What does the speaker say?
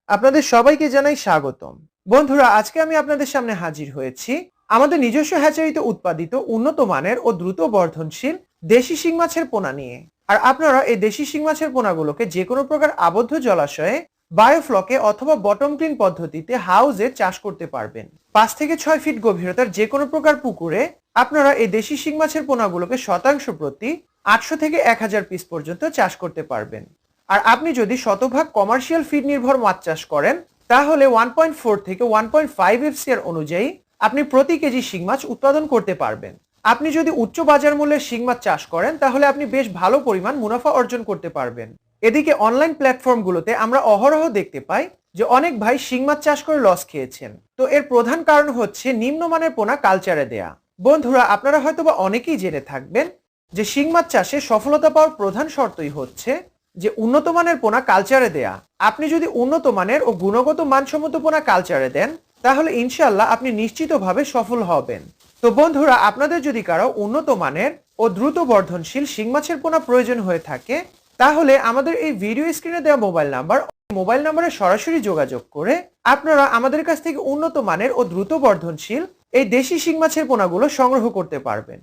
আপনাদের সবাইকে জানাই স্বাগতম। বন্ধুরা, আজকে আমি আপনাদের সামনে হাজির হয়েছি আমাদের নিজস্ব হ্যাচারিতে উৎপাদিত উন্নত মানের ও দ্রুত বর্ধনশীল দেশি শিং মাছের পোনা নিয়ে। আর আপনারা এই দেশি শিং মাছের পোনাগুলোকে যে কোনো প্রকার আবদ্ধ জলাশয়ে, বায়োফ্লকে অথবা বটম ক্লিন পদ্ধতিতে হাউজে চাষ করতে পারবেন। 5 থেকে 6 ফিট গভীরতার যে কোনো প্রকার পুকুরে আপনারা এই দেশি শিং মাছের পোনাগুলোকে শতাংশ প্রতি 800 থেকে 1000 পিস পর্যন্ত চাষ করতে পারবেন। আর আপনি যদি শতভাগ কমার্শিয়াল ফিড নির্ভর মাছ চাষ করেন, তাহলে 1.4 থেকে 1.5 এফসিআর অনুযায়ী আপনি প্রতি কেজি শিং মাছ উৎপাদন করতে পারবেন। আপনি যদি উচ্চ বাজার মূল্যের শিং মাছ চাষ করেন, তাহলে আপনি বেশ ভালো পরিমাণ মুনাফা অর্জন করতে পারবেন। এদিকে অনলাইন প্ল্যাটফর্মগুলোতে আমরা অহরহ দেখতে পাই যে অনেক ভাই শিং মাছ চাষ করে লস খেয়েছেন। তো এর প্রধান কারণ হচ্ছে নিম্নমানের পোনা কালচারে দেয়া। বন্ধুরা, আপনারা হয়তোবা অনেকেই জেনে থাকবেন যে শিং মাছ চাষে সফলতা পাওয়ার প্রধান শর্তই হচ্ছে যে উন্নত মানের পোনা কালচারে দেয়া। আপনি যদি উন্নত মানের ও গুণগত মানসম্মত পোনা কালচারে দেন, তাহলে ইনশাআল্লাহ আপনি নিশ্চিতভাবে সফল হবেন। তো বন্ধুরা, আপনাদের যদি কারো উন্নত মানের ও দ্রুত বর্ধনশীল শিং মাছের পোনা প্রয়োজন হয়ে থাকে, তাহলে আমাদের এই ভিডিও স্ক্রিনে দেওয়া মোবাইল নাম্বারে সরাসরি যোগাযোগ করে আপনারা আমাদের কাছ থেকে উন্নত মানের ও দ্রুত বর্ধনশীল এই দেশি শিং মাছের পোনাগুলো সংগ্রহ করতে পারবেন।